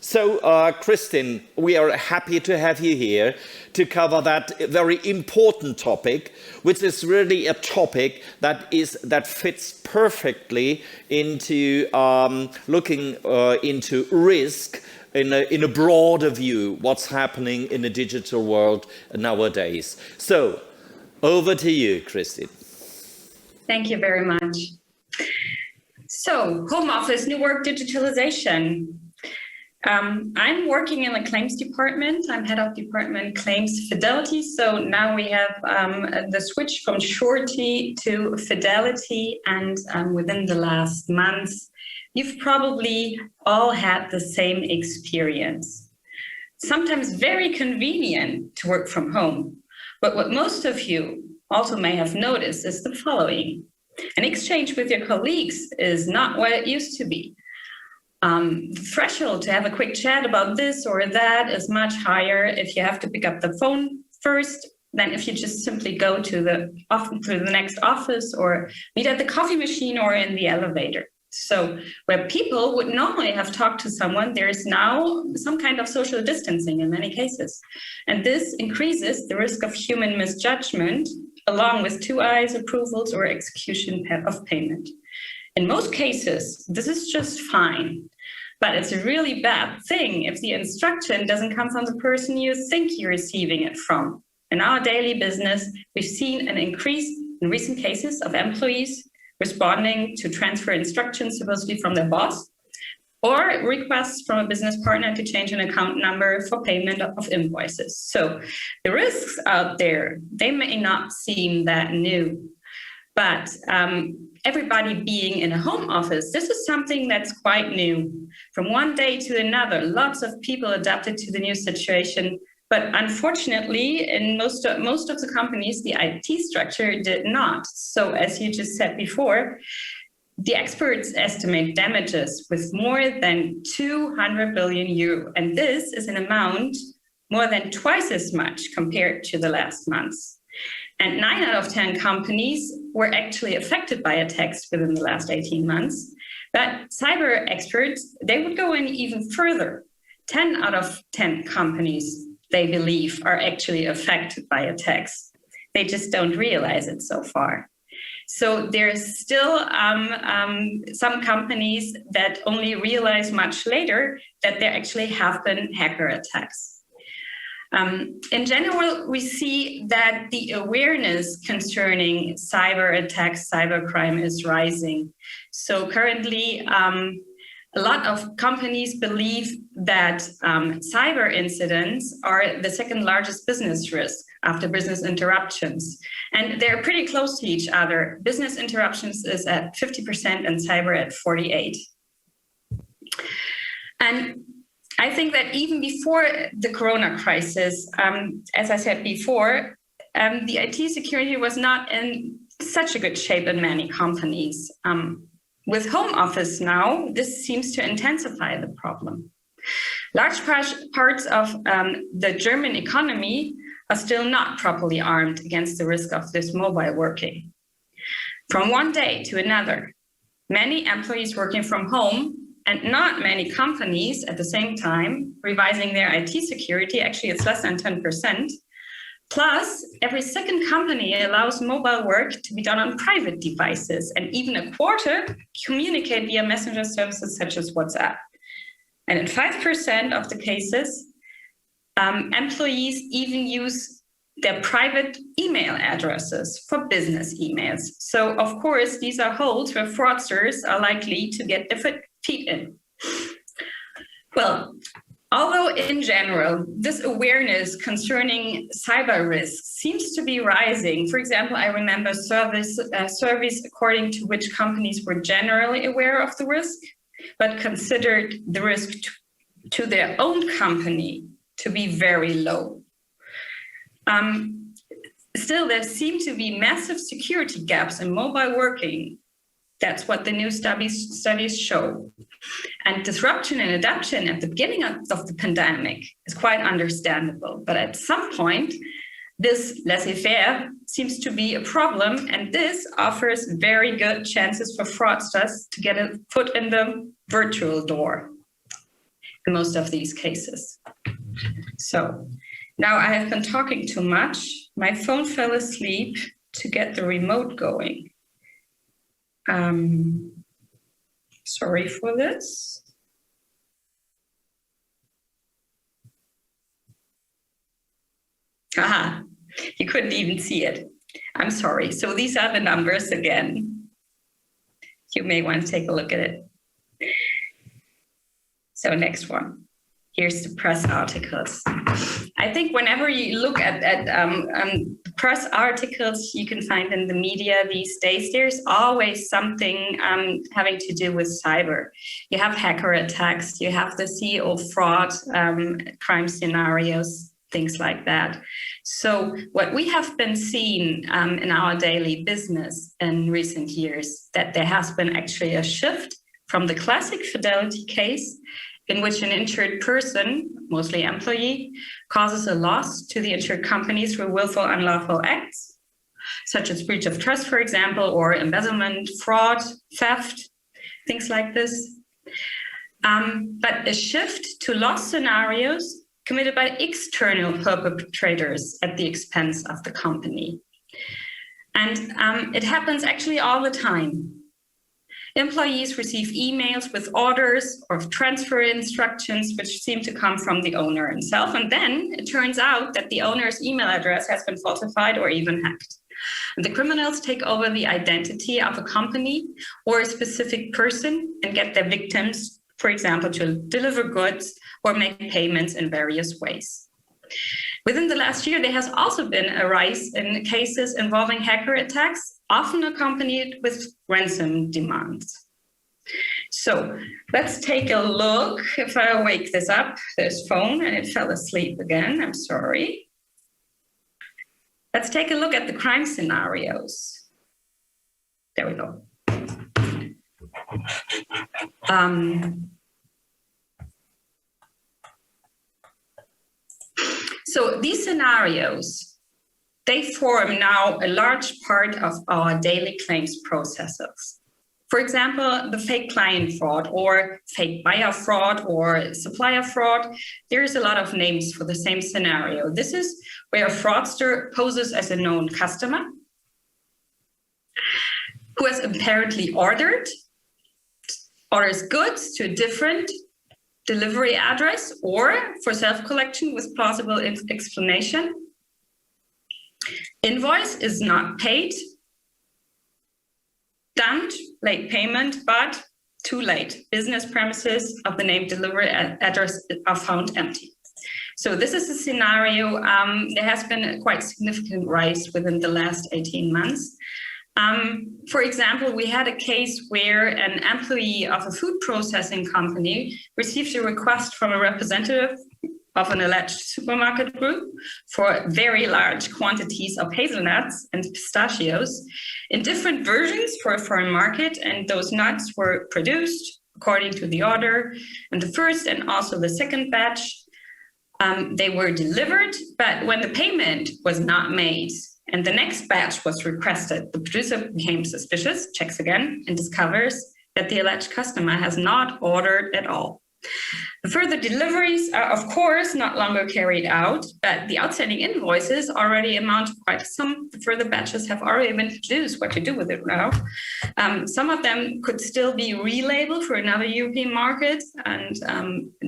So, Kristin, we are happy to have you here to cover that very important topic, which is really a topic that fits perfectly into looking into risk in a broader view, what's happening in the digital world nowadays. So, over to you, Kristin. Thank you very much. So, home office, new work, digitalization. I'm working in the claims department. I'm head of department claims fidelity. So now we have the switch from surety to fidelity. And within the last months, you've probably all had the same experience. Sometimes very convenient to work from home. But what most of you also may have noticed is the following. An exchange with your colleagues is not what it used to be. The threshold to have a quick chat about this or that is much higher if you have to pick up the phone first than if you just simply go to the next office or meet at the coffee machine or in the elevator. So where people would normally have talked to someone, there is now some kind of social distancing in many cases. And this increases the risk of human misjudgment along with two eyes approvals or execution of payment. In most cases, this is just fine. But it's a really bad thing if the instruction doesn't come from the person you think you're receiving it from. In our daily business, we've seen an increase in recent cases of employees responding to transfer instructions supposedly from their boss or requests from a business partner to change an account number for payment of invoices. So the risks out there, they may not seem that new, but everybody being in a home office, this is something that's quite new. From one day to another, lots of people adapted to the new situation. But unfortunately, in most of the companies, the IT structure did not. So as you just said before, the experts estimate damages with more than 200 billion euro. And this is an amount more than twice as much compared to the last months. And 9 out of 10 companies were actually affected by attacks within the last 18 months. But cyber experts, they would go in even further. 10 out of 10 companies, they believe, are actually affected by attacks. They just don't realize it so far. So there's still some companies that only realize much later that there actually have been hacker attacks. In general, we see that the awareness concerning cyber attacks, cybercrime is rising. So currently, a lot of companies believe that cyber incidents are the second largest business risk after business interruptions. And they're pretty close to each other. Business interruptions is at 50% and cyber at 48%. And I think that even before the Corona crisis, as I said before, the IT security was not in such a good shape in many companies. With home office now, this seems to intensify the problem. Large parts of the German economy are still not properly armed against the risk of this mobile working. From one day to another, many employees working from home and not many companies at the same time revising their IT security. Actually, it's less than 10%. Plus, every second company allows mobile work to be done on private devices, and even a quarter communicate via messenger services such as WhatsApp. And in 5% of the cases, employees even use their private email addresses for business emails. So, of course, these are holes where fraudsters are likely to get their feet in. Well, although in general, this awareness concerning cyber risks seems to be rising. For example, I remember surveys according to which companies were generally aware of the risk, but considered the risk to their own company to be very low. Still, there seem to be massive security gaps in mobile working. That's what the new studies show. And disruption and adaptation at the beginning of the pandemic is quite understandable. But at some point, this laissez-faire seems to be a problem, and this offers very good chances for fraudsters to get a foot in the virtual door. in most of these cases. So now I have been talking too much. My phone fell asleep to get the remote going. Sorry for this. Aha, you couldn't even see it. I'm sorry. So these are the numbers again. You may want to take a look at it. So next one. Here's the press articles. I think whenever you look at press articles you can find in the media these days, there's always something having to do with cyber. You have hacker attacks, you have the CEO fraud, crime scenarios, things like that. So what we have been seeing in our daily business in recent years, that there has been actually a shift from the classic fidelity case in which an insured person, mostly employee, causes a loss to the insured company through willful unlawful acts, such as breach of trust, for example, or embezzlement, fraud, theft, things like this. But a shift to loss scenarios committed by external perpetrators at the expense of the company. And it happens actually all the time. Employees receive emails with orders or transfer instructions which seem to come from the owner himself. And then it turns out that the owner's email address has been falsified or even hacked. And the criminals take over the identity of a company or a specific person and get their victims, for example, to deliver goods or make payments in various ways. Within the last year, there has also been a rise in cases involving hacker attacks, often accompanied with ransom demands. So let's take a look. If I wake this up, this phone, and it fell asleep again, I'm sorry. Let's take a look at the crime scenarios. There we go. So these scenarios, they form now a large part of our daily claims processes. For example, the fake client fraud or fake buyer fraud or supplier fraud, there's a lot of names for the same scenario. This is where a fraudster poses as a known customer who has apparently orders goods to a different delivery address or for self-collection with plausible explanation. Invoice is not paid. Done, late payment, but too late. Business premises of the named delivery address are found empty. So this is a scenario. There has been a quite significant rise within the last 18 months. For example, we had a case where an employee of a food processing company received a request from a representative of an alleged supermarket group for very large quantities of hazelnuts and pistachios in different versions for a foreign market, and those nuts were produced according to the order. And the first and also the second batch, they were delivered, but when the payment was not made, and the next batch was requested, the producer became suspicious, checks again, and discovers that the alleged customer has not ordered at all. The further deliveries are, of course, not longer carried out, but the outstanding invoices already amount to quite some. The further batches have already been produced. What to do with it now? Some of them could still be relabeled for another European market and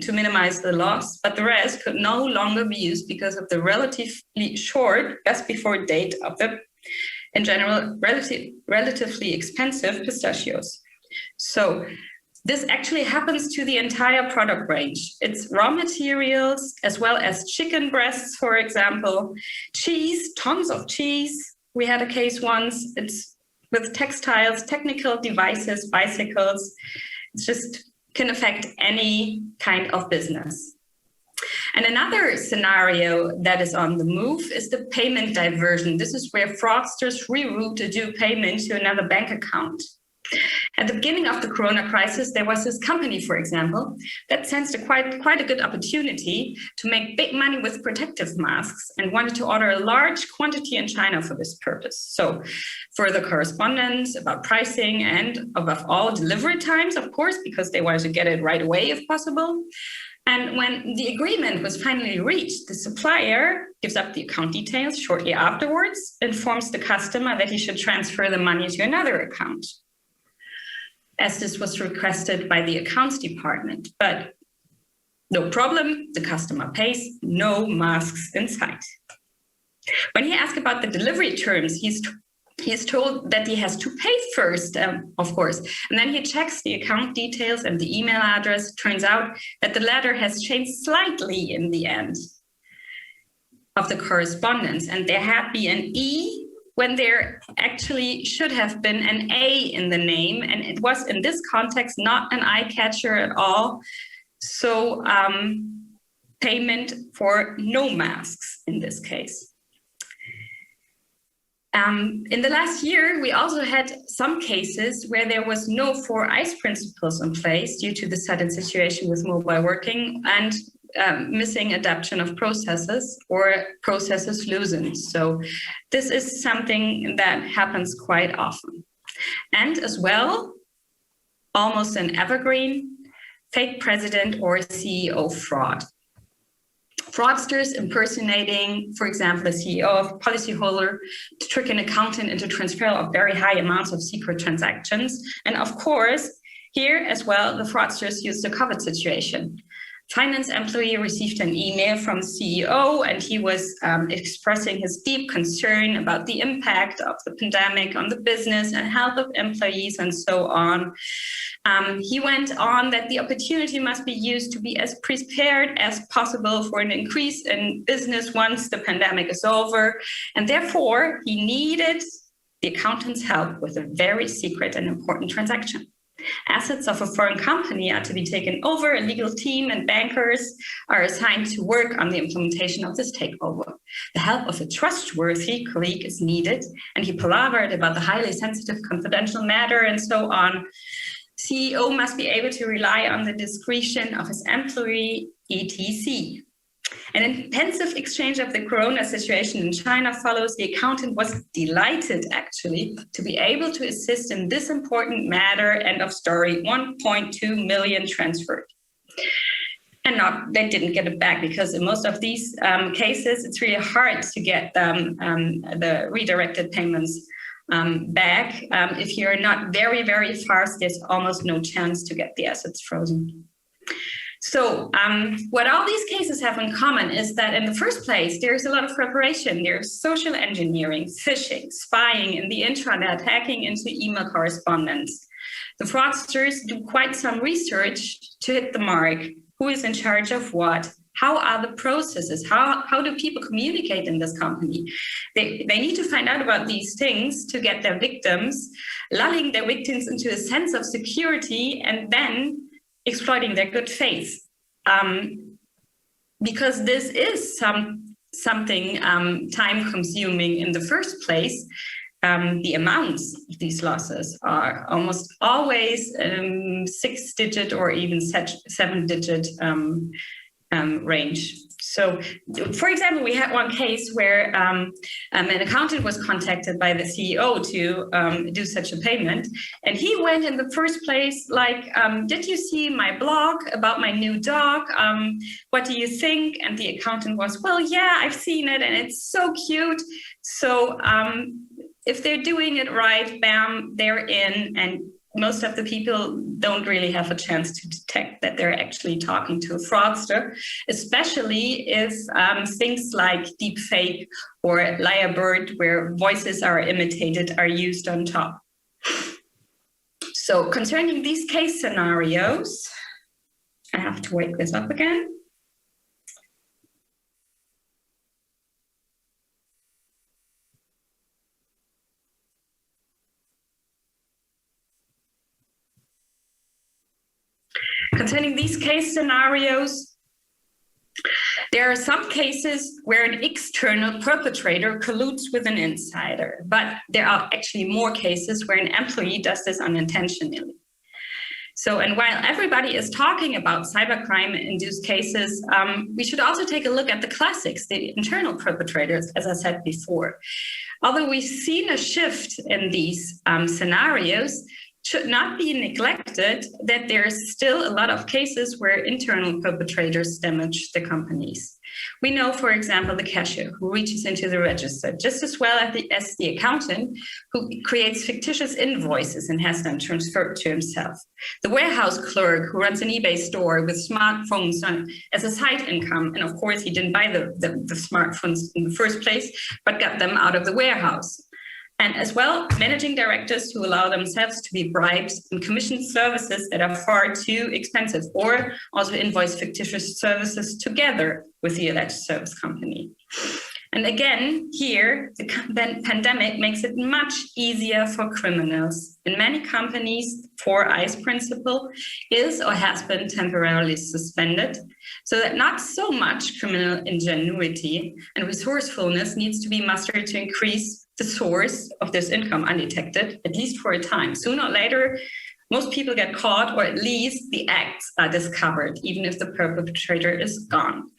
to minimize the loss, but the rest could no longer be used because of the relatively short best before date of the, in general, relatively expensive pistachios. So this actually happens to the entire product range. It's raw materials, as well as chicken breasts, for example, cheese, tons of cheese. We had a case once, it's with textiles, technical devices, bicycles. It just can affect any kind of business. And another scenario that is on the move is the payment diversion. This is where fraudsters reroute a due payment to another bank account. At the beginning of the Corona crisis, there was this company, for example, that sensed quite a good opportunity to make big money with protective masks and wanted to order a large quantity in China for this purpose. So further correspondence about pricing and above all delivery times, of course, because they wanted to get it right away if possible. And when the agreement was finally reached, the supplier gives up the account details shortly afterwards, informs the customer that he should transfer the money to another account, as this was requested by the accounts department. But no problem, the customer pays, no masks in sight. When he asked about the delivery terms, he's told that he has to pay first, of course, and then he checks the account details and the email address. Turns out that the latter has changed slightly in the end of the correspondence, and there had been an E when there actually should have been an A in the name, and it was in this context not an eye catcher at all. So payment for no masks in this case. In the last year, we also had some cases where there was no 4 eyes principles in place due to the sudden situation with mobile working and missing adaptation of processes or processes loosened. So this is something that happens quite often. And as well, almost an evergreen, fake president or CEO fraud. Fraudsters impersonating, for example, a CEO of a policyholder to trick an accountant into transfer of very high amounts of secret transactions. And of course, here as well, the fraudsters use the COVID situation. Finance employee received an email from CEO, and he was expressing his deep concern about the impact of the pandemic on the business and health of employees and so on. He went on that the opportunity must be used to be as prepared as possible for an increase in business once the pandemic is over. And therefore, he needed the accountant's help with a very secret and important transaction. Assets of a foreign company are to be taken over. A legal team and bankers are assigned to work on the implementation of this takeover. The help of a trustworthy colleague is needed, and he palavered about the highly sensitive confidential matter and so on. CEO must be able to rely on the discretion of his employee, etc. An intensive exchange of the corona situation in China follows. The accountant was delighted, actually, to be able to assist in this important matter. End of story. 1.2 million transferred. And they didn't get it back, because in most of these cases, it's really hard to get the redirected payments back. If you're not very, very fast, there's almost no chance to get the assets frozen. So what all these cases have in common is that in the first place, there's a lot of preparation. There's social engineering, phishing, spying in the intranet, hacking into email correspondence. The fraudsters do quite some research to hit the mark. Who is in charge of what? How are the processes? How do people communicate in this company? They need to find out about these things to get their victims, lulling their victims into a sense of security, and then exploiting their good faith, because this is something time-consuming in the first place. The amounts of these losses are almost always 6-digit or even 7-digit range. So, for example, we had one case where an accountant was contacted by the CEO to do such a payment. And he went in the first place like, did you see my blog about my new dog? What do you think? And the accountant was, well, yeah, I've seen it and it's so cute. So if they're doing it right, bam, they're in. And most of the people don't really have a chance to detect that they're actually talking to a fraudster, especially if things like deepfake or Lyrebird, where voices are imitated, are used on top. So concerning these case scenarios, I have to wake this up again. Concerning these case scenarios, there are some cases where an external perpetrator colludes with an insider, but there are actually more cases where an employee does this unintentionally. So, and while everybody is talking about cybercrime-induced cases, we should also take a look at the classics, the internal perpetrators, as I said before. Although we've seen a shift in these scenarios, should not be neglected that there's still a lot of cases where internal perpetrators damage the companies. We know, for example, the cashier who reaches into the register, just as well as the accountant who creates fictitious invoices and has them transferred to himself. The warehouse clerk who runs an eBay store with smartphones as a side income. And of course, he didn't buy the smartphones in the first place, but got them out of the warehouse. And as well, managing directors who allow themselves to be bribed and commission services that are far too expensive, or also invoice fictitious services together with the alleged service company. And again, here, the pandemic makes it much easier for criminals. In many companies, 4 Eyes principle is or has been temporarily suspended, so that not so much criminal ingenuity and resourcefulness needs to be mustered to increase the source of this income undetected, at least for a time. Sooner or later, most people get caught, or at least the acts are discovered, even if the perpetrator is gone.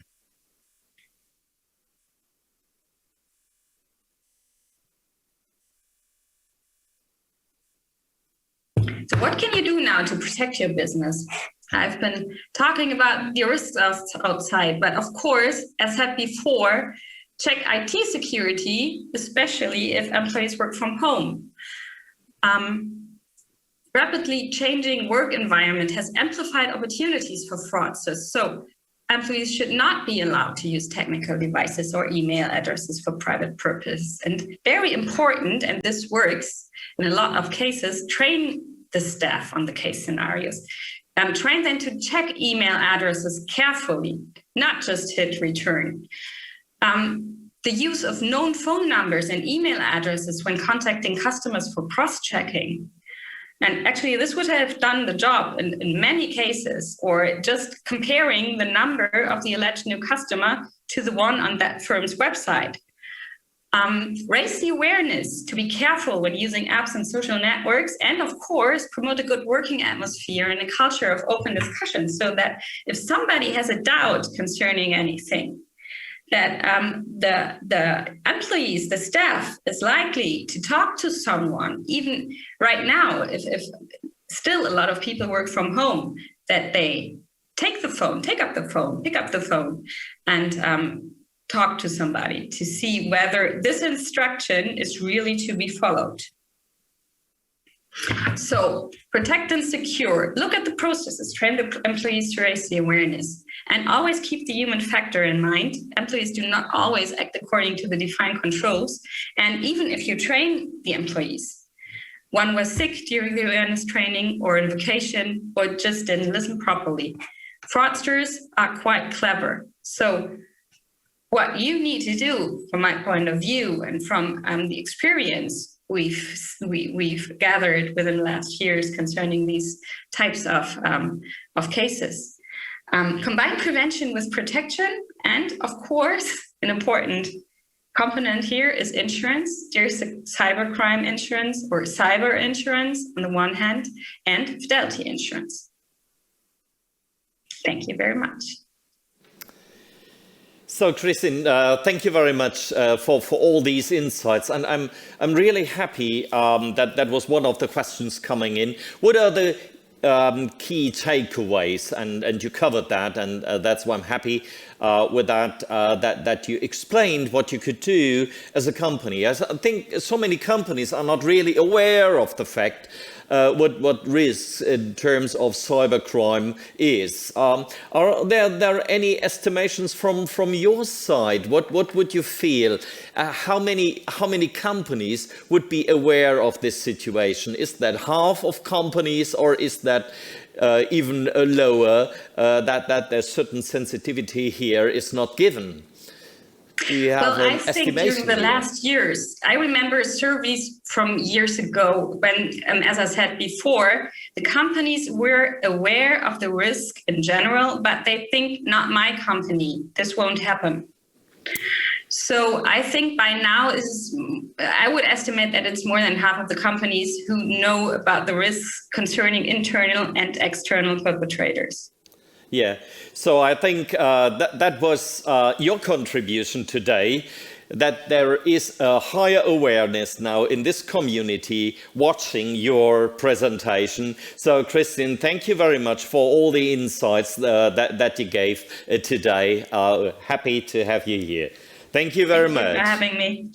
So what can you do now to protect your business? I've been talking about the risks outside, but of course, as said before, check IT security, especially if employees work from home. Rapidly changing work environment has amplified opportunities for fraudsters. So employees should not be allowed to use technical devices or email addresses for private purpose. And very important, and this works in a lot of cases, train the staff on the case scenarios. Train them to check email addresses carefully, not just hit return. The use of known phone numbers and email addresses when contacting customers for cross-checking. And actually, this would have done the job in many cases, or just comparing the number of the alleged new customer to the one on that firm's website. Raise the awareness to be careful when using apps and social networks, and of course, promote a good working atmosphere and a culture of open discussion, so that if somebody has a doubt concerning anything, that the employees, the staff is likely to talk to someone, even right now, if still a lot of people work from home, that they pick up the phone and talk to somebody to see whether this instruction is really to be followed. So protect and secure. Look at the processes, train the employees to raise the awareness, and always keep the human factor in mind. Employees do not always act according to the defined controls. And even if you train the employees, one was sick during the awareness training or on vacation or just didn't listen properly. Fraudsters are quite clever. So what you need to do, from my point of view and from the experience we've gathered within the last years concerning these types of cases, combine prevention with protection, and of course, an important component here is insurance. There's a cybercrime insurance or cyber insurance on the one hand, and fidelity insurance. Thank you very much. So, Kristin, thank you very much for all these insights, and I'm really happy that was one of the questions coming in. What are the key takeaways? And you covered that, and that's why I'm happy with that. That you explained what you could do as a company. As I think so many companies are not really aware of the fact what risks in terms of cybercrime is. Are there any estimations from your side? What would you feel? How many companies would be aware of this situation? Is that half of companies, or is that even lower? That there's certain sensitivity here is not given. Well, I think during the last years, I remember surveys from years ago when, as I said before, the companies were aware of the risk in general, but they think, not my company, this won't happen. So I think by now I would estimate that it's more than half of the companies who know about the risks concerning internal and external perpetrators. Yeah, so I think that was your contribution today, that there is a higher awareness now in this community watching your presentation. So Christian, thank you very much for all the insights that you gave today. Happy to have you here. Thank you very much. Thank you for having me.